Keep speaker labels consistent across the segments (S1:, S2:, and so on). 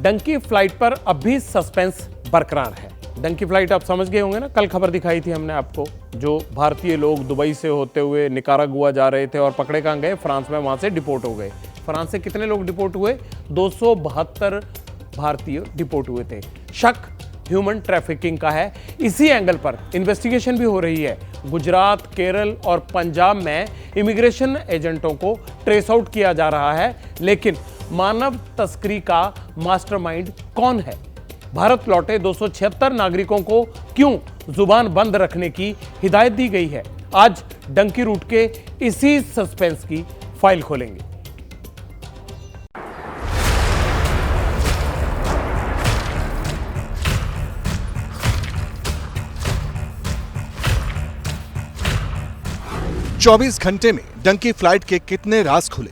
S1: Dunki flight पर अब भी सस्पेंस बरकरार है। डंकी फ्लाइट आप समझ गए होंगे ना, कल खबर दिखाई थी हमने आपको, जो भारतीय लोग दुबई से होते हुए निकारागुआ जा रहे थे और पकड़े कहाँ गए, फ्रांस में, वहाँ से डिपोर्ट हो गए। फ्रांस से कितने लोग डिपोर्ट हुए? 272 भारतीय डिपोर्ट हुए थे। शक ह्यूमन ट्रैफिकिंग का है। इसी एंगल पर इन्वेस्टिगेशन भी हो रही है। गुजरात, केरल और पंजाब में इमिग्रेशन एजेंटों को ट्रेस आउट किया जा रहा है, लेकिन मानव तस्करी का मास्टरमाइंड कौन है? भारत लौटे 276 नागरिकों को क्यों जुबान बंद रखने की हिदायत दी गई है? आज डंकी रूट के इसी सस्पेंस की फाइल खोलेंगे।
S2: चौबीस घंटे में डंकी फ्लाइट के कितने राज खुले?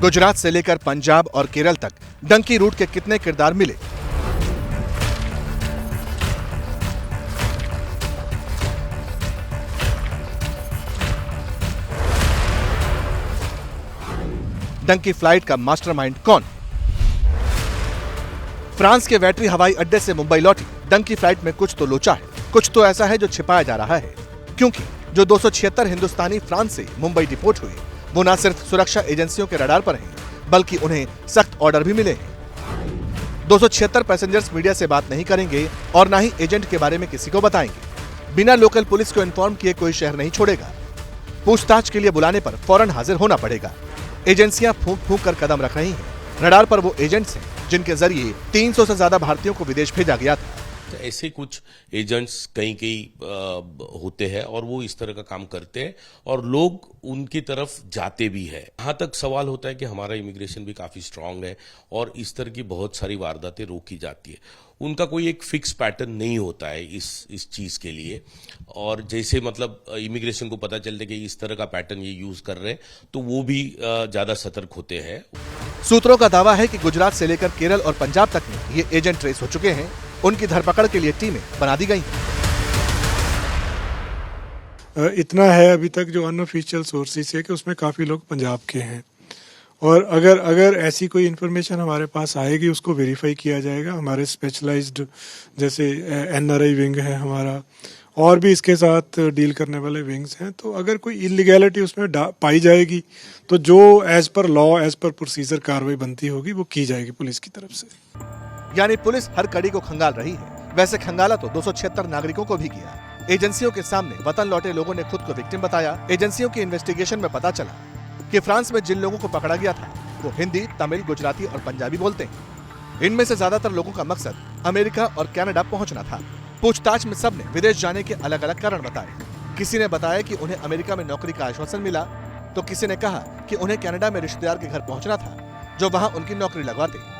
S2: गुजरात से लेकर पंजाब और केरल तक डंकी रूट के कितने किरदार मिले? डंकी फ्लाइट का मास्टरमाइंड कौन? फ्रांस के वैटरी हवाई अड्डे से मुंबई लौटी डंकी फ्लाइट में कुछ तो लोचा है, कुछ तो ऐसा है जो छिपाया जा रहा है, क्योंकि जो 276 हिंदुस्तानी फ्रांस से मुंबई डिपोर्ट हुए वो न सिर्फ सुरक्षा एजेंसियों के रडार पर हैं, बल्कि उन्हें सख्त ऑर्डर भी मिले हैं। 276 पैसेंजर्स मीडिया से बात नहीं करेंगे और न ही एजेंट के बारे में किसी को बताएंगे। बिना लोकल पुलिस को इन्फॉर्म किए कोई शहर नहीं छोड़ेगा। पूछताछ के लिए बुलाने पर फौरन हाजिर होना पड़ेगा। एजेंसियां फूंक फूंक कर कदम रख रही हैं। रडार पर वो एजेंट्स हैं जिनके जरिए 300 से ज्यादा भारतीयों को विदेश भेजा गया था।
S3: ऐसे कुछ एजेंट्स कहीं होते हैं और वो इस तरह का काम करते हैं और लोग उनकी तरफ जाते भी हैं। यहाँ तक सवाल होता है कि हमारा इमिग्रेशन भी काफी स्ट्रांग है और इस तरह की बहुत सारी वारदातें रोकी जाती है। उनका कोई एक फिक्स पैटर्न नहीं होता है इस चीज के लिए, और जैसे मतलब इमिग्रेशन को पता चलता है कि इस तरह का पैटर्न ये यूज कर रहे हैं तो वो भी ज्यादा सतर्क होते हैं।
S2: सूत्रों का दावा है कि गुजरात से लेकर केरल और पंजाब तक में ये एजेंट ट्रेस हो चुके हैं। उनकी धरपकड़ के लिए टीमें बना दी गई।
S4: इतना है अभी तक जो अनऑफिशियल सोर्सेस है कि उसमें काफी लोग पंजाब के हैं, और अगर ऐसी कोई इन्फॉर्मेशन हमारे पास आएगी उसको वेरीफाई किया जाएगा। हमारे स्पेशलाइज्ड जैसे एनआरआई विंग है हमारा, और भी इसके साथ डील करने वाले विंग्स हैं, तो अगर कोई इलीगैलिटी उसमें पाई जाएगी तो जो as per law as per procedure कार्रवाई बनती होगी वो की जाएगी पुलिस की तरफ से।
S2: यानी पुलिस हर कड़ी को खंगाल रही है। वैसे खंगाला तो 276 नागरिकों को भी किया। एजेंसियों के सामने वतन लौटे लोगों ने खुद को विक्टिम बताया। एजेंसियों की इन्वेस्टिगेशन में पता चला कि फ्रांस में जिन लोगों को पकड़ा गया था वो हिंदी, तमिल, गुजराती और पंजाबी बोलते हैं। इनमें से ज्यादातर लोगों का मकसद अमेरिका और कनाडा पहुंचना था। पूछताछ में सबने विदेश जाने के अलग अलग कारण बताए। किसी ने बताया कि उन्हें अमेरिका में नौकरी का आश्वासन मिला, तो किसी ने कहा कि उन्हें कनाडा में रिश्तेदार के घर पहुंचना था जो वहां उनकी नौकरी लगवाते।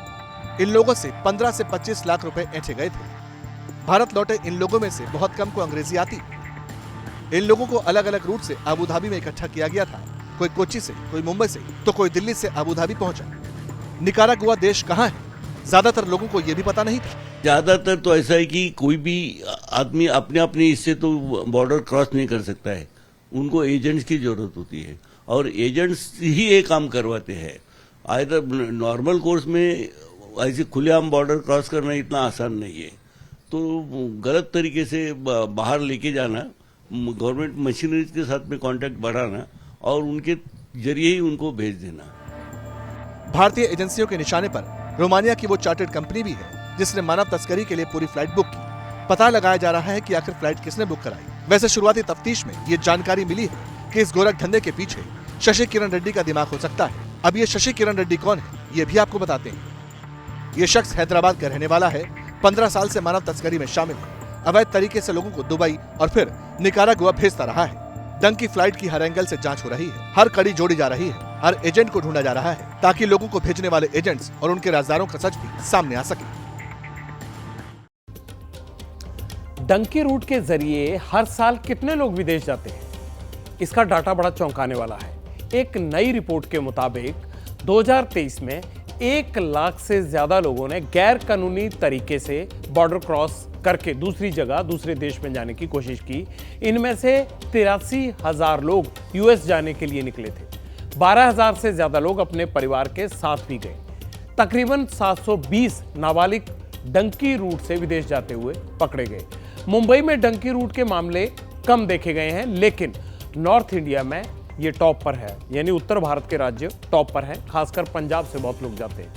S2: इन लोगों से 15 से 25 लाख रुपए ऐंठे गए थे। भारत लौटे इन लोगों में से बहुत कम को अंग्रेजी आती। इन लोगों को अलग अलग रूट से अबू धाबी में इकट्ठा किया गया था। कोई कोच्चि से, कोई मुंबई से, तो कोई दिल्ली से अबू धाबी पहुंचा। निकारागुआ देश कहाँ है, ज्यादातर लोगों को यह भी पता नहीं था।
S5: ज्यादातर तो ऐसा है कि कोई भी आदमी अपने अपने इससे तो बॉर्डर क्रॉस नहीं कर सकता है। उनको एजेंट्स की जरूरत होती है और एजेंट्स ही ये काम करवाते हैं। आइदर नॉर्मल कोर्स में ऐसे खुलेआम बॉर्डर क्रॉस करना इतना आसान नहीं है, तो गलत तरीके से बाहर लेके जाना, गवर्नमेंट मशीनरी के साथ में कांटेक्ट बढ़ाना और उनके जरिए ही उनको भेज देना।
S2: भारतीय एजेंसियों के निशाने पर रोमानिया की वो चार्टर्ड कंपनी भी है जिसने मानव तस्करी के लिए पूरी फ्लाइट बुक की। पता लगाया जा रहा है कि आखिर फ्लाइट किसने बुक कराई। वैसे शुरुआती तफ्तीश में ये जानकारी मिली है कि इस गोरख धंधे के पीछे शशि किरण रेड्डी का दिमाग हो सकता है। अब ये शशि किरण रेड्डी कौन है ये भी आपको बताते हैं। ये शख्स हैदराबाद का रहने वाला है। 15 साल से मानव तस्करी में शामिल है। अवैध तरीके से लोगों को दुबई और फिर निकारागुआ भेजता रहा है। डंकी फ्लाइट की हर एंगल से जांच हो रही है। हर कड़ी जोड़ी जा रही है। हर एजेंट को ढूंढा जा रहा है ताकि लोगों को भेजने वाले एजेंट्स और उनके राजदारों का सच भी सामने आ सके।
S1: डंकी रूट के जरिए हर साल कितने लोग विदेश जाते हैं, इसका डाटा बड़ा चौंकाने वाला है। एक नई रिपोर्ट के मुताबिक 2023 में 1 लाख से ज्यादा लोगों ने गैर कानूनी तरीके से बॉर्डर क्रॉस करके दूसरी जगह, दूसरे देश में जाने की कोशिश की। इनमें से 83,000 लोग यूएस जाने के लिए निकले थे। 12,000 से ज्यादा लोग अपने परिवार के साथ भी गए। तकरीबन 720 नाबालिग डंकी रूट से विदेश जाते हुए पकड़े गए। मुंबई में डंकी रूट के मामले कम देखे गए हैं, लेकिन नॉर्थ इंडिया में ये टॉप पर है, यानी उत्तर भारत के राज्य टॉप पर हैं। खासकर पंजाब से बहुत लोग जाते हैं।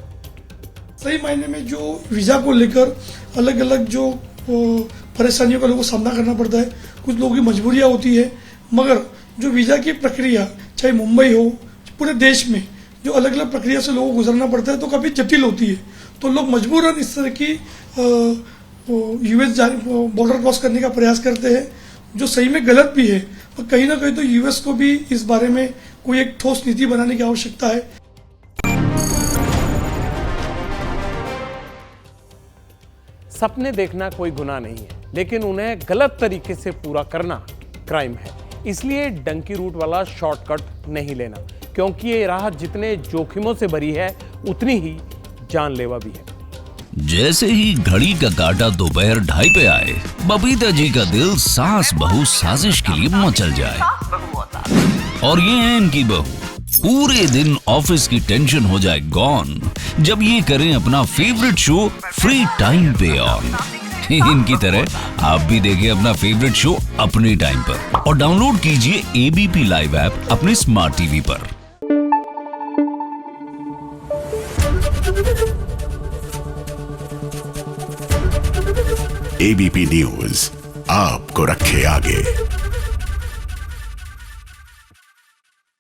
S6: सही मायने में जो वीजा को लेकर अलग अलग जो परेशानियों का लोगों को सामना करना पड़ता है, कुछ लोगों की मजबूरियां होती है, मगर जो वीजा की प्रक्रिया चाहे मुंबई हो, पूरे देश में जो अलग अलग प्रक्रिया से लोगों को गुजरना पड़ता है तो काफी जटिल होती है। तो लोग मजबूरन इस तरह की यूएस बॉर्डर क्रॉस करने का प्रयास करते हैं, जो सही में गलत भी है। और कहीं ना कहीं तो यूएस को भी इस बारे में कोई एक ठोस नीति बनाने की आवश्यकता है।
S1: सपने देखना कोई गुनाह नहीं है, लेकिन उन्हें गलत तरीके से पूरा करना क्राइम है। इसलिए डंकी रूट वाला शॉर्टकट नहीं लेना, क्योंकि ये राह जितने जोखिमों से भरी है उतनी ही जानलेवा भी है।
S7: जैसे ही घड़ी का काटा दोपहर 2:30 पे आए, बबीता जी का दिल सास बहू साजिश के लिए मचल जाए। और ये है इनकी बहू, पूरे दिन ऑफिस की टेंशन हो जाए गॉन जब ये करें अपना फेवरेट शो फ्री टाइम पे ऑन। इनकी तरह आप भी देखें अपना फेवरेट शो अपने टाइम पर और डाउनलोड कीजिए एबीपी लाइव ऐप अपने स्मार्ट टीवी पर।
S8: एबीपी न्यूज आपको रखे आगे।